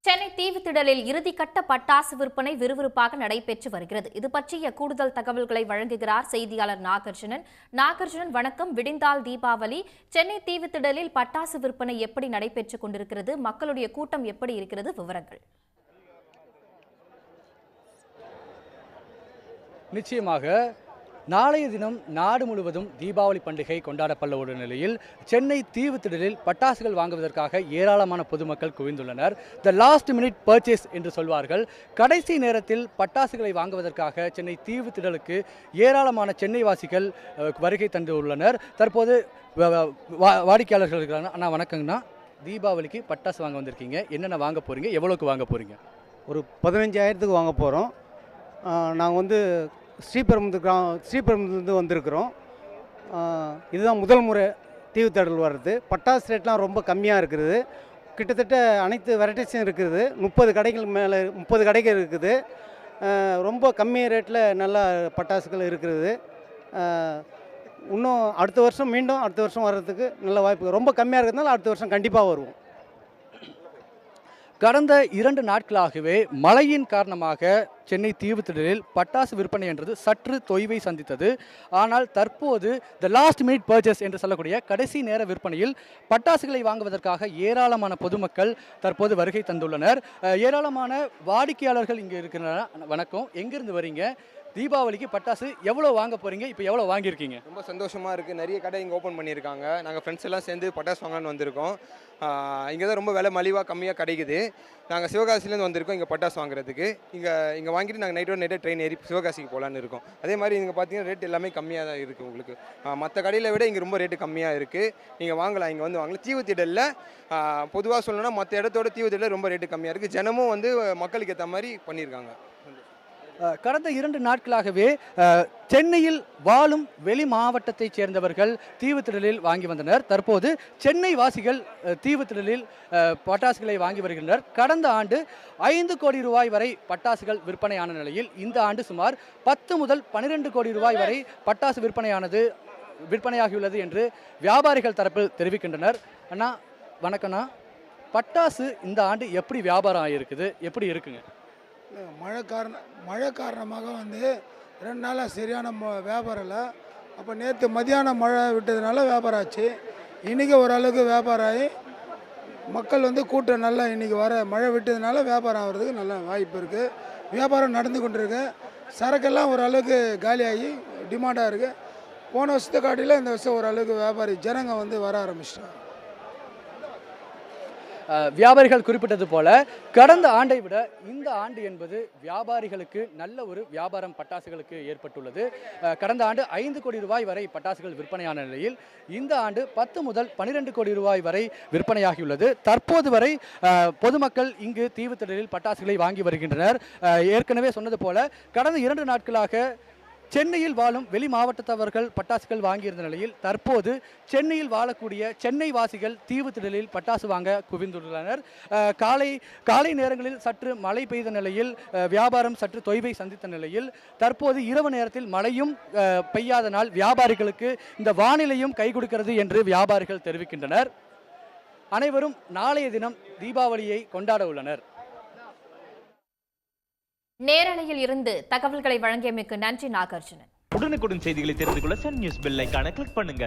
சென்னை தீவுத்திடலில் இறுதிக்கட்ட பட்டாசு விற்பனை விறுவிறுப்பாக நடைபெற்று வருகிறது. இது பற்றிய கூடுதல் தகவல்களை வழங்குகிறார் செய்தியாளர் நாகார்ஜுனன். வணக்கம். விடிந்தால் தீபாவளி. சென்னை தீவுத்திடலில் பட்டாசு விற்பனை எப்படி நடைபெற்றுக் கொண்டிருக்கிறது? மக்களுடைய கூட்டம் எப்படி இருக்கிறது? விவரங்கள். நிச்சயமாக நாளைய தினம் நாடு முழுவதும் தீபாவளி பண்டிகை கொண்டாடப்பட உள்ள நிலையில் சென்னை தீவுத்திடலில் பட்டாசுகள் வாங்குவதற்காக ஏராளமான பொதுமக்கள் குவிந்துள்ளனர். த லாஸ்ட் மினிட் பர்ச்சேஸ் என்று சொல்வார்கள். கடைசி நேரத்தில் பட்டாசுகளை வாங்குவதற்காக சென்னை தீவுத்திடலுக்கு ஏராளமான சென்னை வாசிகள் வருகை தந்துள்ளனர். தற்போது வாடிக்கையாளர்கள் இருக்கிறாங்க. அண்ணா வணக்கங்கண்ணா. தீபாவளிக்கு பட்டாசு வாங்க வந்திருக்கீங்க. என்னென்ன வாங்க போகிறீங்க? எவ்வளோக்கு வாங்க போகிறீங்க? ஒரு 15,000க்கு வாங்க போகிறோம். நாங்கள் ஸ்ரீபெரும்புதூர்லேருந்து வந்திருக்கிறோம். இதுதான் முதல் முறை தீவுத்திடல் வர்றது. பட்டாசு ரேட்லாம் ரொம்ப கம்மியாக இருக்குது. கிட்டத்தட்ட அனைத்து வெரைட்டிஸும் இருக்குது. 30 கடைகள் இருக்குது. ரொம்ப கம்மி ரேட்டில் நல்ல பட்டாசுகள் இருக்குது. இன்னும் அடுத்த வருஷம் வர்றதுக்கு நல்ல வாய்ப்பு. ரொம்ப கம்மியாக இருக்கிறதுனால அடுத்த வருஷம் கண்டிப்பாக வருவோம். கடந்த 2 நாட்களாகவே மழையின் காரணமாக சென்னை தீவுத்திடலில் பட்டாசு விற்பனை என்றது சற்று தொய்வை சந்தித்தது. ஆனால் தற்போது த லாஸ்ட் மினிட் பர்ச்சேஸ் என்று சொல்லக்கூடிய கடைசி நேர விற்பனையில் பட்டாசுகளை வாங்குவதற்காக ஏராளமான பொதுமக்கள் தற்போது வருகை தந்துள்ளனர். ஏராளமான வாடிக்கையாளர்கள் இங்கே இருக்கிறார். வணக்கம். எங்கிருந்து வரீங்க? தீபாவளிக்கு பட்டாசு எவ்வளோ வாங்க போகிறீங்க? இப்போ எவ்வளோ வாங்கியிருக்கீங்க? ரொம்ப சந்தோஷமாக இருக்குது. நிறைய கடை இங்கே ஓப்பன் பண்ணியிருக்காங்க. நாங்கள் ஃப்ரெண்ட்ஸ் எல்லாம் சேர்ந்து பட்டாசு வாங்கலான்னு வந்திருக்கோம். இங்கே தான் ரொம்ப விலை மலிவாக கம்மியாக கிடைக்குது. நாங்கள் சிவகாசிலேருந்து வந்திருக்கோம் இங்கே பட்டாசு வாங்குறதுக்கு. இங்கே வாங்கிட்டு நாங்கள் நைட்டே ட்ரெயின் ஏறி சிவகாசிக்கு போகலான்னு இருக்கோம். அதே மாதிரி இங்கே பார்த்தீங்கன்னா ரேட் எல்லாமே கம்மியாக தான் இருக்குது. உங்களுக்கு மற்ற கடையில் விட இங்கே ரொம்ப ரேட்டு கம்மியாக இருக்குது. நீங்கள் வாங்கலாம், இங்கே வந்து வாங்கலாம். தீவுத்திடலில் பொதுவாக சொல்லணும்னா மற்ற இடத்தோட தீவுத்திடலில் ரொம்ப ரேட்டு கம்மியாக இருக்குது. ஜனமும் வந்து மக்களுக்கு ஏற்ற மாதிரி பண்ணியிருக்காங்க. கடந்த 2 நாட்களாகவே சென்னையில் வாழும் வெளி மாவட்டத்தைச் சேர்ந்தவர்கள் தீவுத்திடலில் வாங்கி வந்தனர். தற்போது சென்னை வாசிகள் தீவுத்திடலில் பட்டாசுகளை வாங்கி வருகின்றனர். கடந்த ஆண்டு 5 கோடி ரூபாய் வரை பட்டாசுகள் விற்பனையான நிலையில் இந்த ஆண்டு சுமார் 10 முதல் 12 கோடி ரூபாய் வரை பட்டாசு விற்பனையாகியுள்ளது என்று வியாபாரிகள் தரப்பில் தெரிவிக்கின்றனர். அண்ணா வணக்கண்ணா. பட்டாசு இந்த ஆண்டு எப்படி வியாபாரம் ஆகியிருக்குது? எப்படி இருக்குங்க? மழை காரணமாக வந்து 2 நாளாக சரியான வியாபாரம் இல்லை. அப்போ நேற்று மதியானம் மழை விட்டதுனால வியாபாரம் ஆச்சு. இன்றைக்கி ஓரளவுக்கு வியாபாரம் ஆகி மக்கள் வந்து கூட்டம் நல்லா இன்றைக்கி மழை விட்டதுனால வியாபாரம் ஆகிறதுக்கு நல்ல வாய்ப்பு இருக்குது. வியாபாரம் நடந்து கொண்டிருக்கு. சரக்கெல்லாம் ஓரளவுக்கு காலியாகி டிமாண்டாக இருக்குது. போன வருஷத்தை காட்டில இந்த வருஷம் ஓரளவுக்கு வியாபாரி ஜனங்க வந்து வர ஆரம்பிச்சிட்டாங்க. வியாபாரிகள் குறிப்பிட்டது போல கடந்த ஆண்டை விட இந்த ஆண்டு என்பது வியாபாரிகளுக்கு நல்ல ஒரு வியாபாரம் பட்டாசுகளுக்கு ஏற்பட்டுள்ளது. கடந்த ஆண்டு 5 கோடி ரூபாய் வரை பட்டாசுகள் விற்பனையான நிலையில் இந்த ஆண்டு 10 முதல் 12 கோடி ரூபாய் வரை விற்பனையாகியுள்ளது. தற்போது வரை பொதுமக்கள் இங்கு தீவுத்திடலில் பட்டாசுகளை வாங்கி வருகின்றனர். ஏற்கனவே சொன்னது போல கடந்த 2 நாட்களாக சென்னையில் வாழும் வெளி மாவட்டத்தவர்கள் பட்டாசுகள் வாங்கியிருந்த நிலையில் தற்போது சென்னையில் வாழக்கூடிய சென்னை வாசிகள் தீவுத்திடலில் பட்டாசு வாங்க குவிந்துள்ளனர். காலை நேரங்களில் சற்று மழை பெய்த நிலையில் வியாபாரம் சற்று தொய்வை சந்தித்த நிலையில் தற்போது இரவு நேரத்தில் மழையும் பெய்யாதனால் வியாபாரிகளுக்கு இந்த வானிலையும் கை கொடுக்கிறது என்று வியாபாரிகள் தெரிவிக்கின்றனர். அனைவரும் நாளைய தினம் தீபாவளியை கொண்டாட உள்ளனர். நேரலையில் இருந்து தகவல்களை வழங்கியமைக்கு நன்றி நாகார்ஜுனன். உடனுக்குடன் செய்திகளை தெரிந்து கொள்ள சன் நியூஸ் பெல் ஐகானை கிளிக் பண்ணுங்க.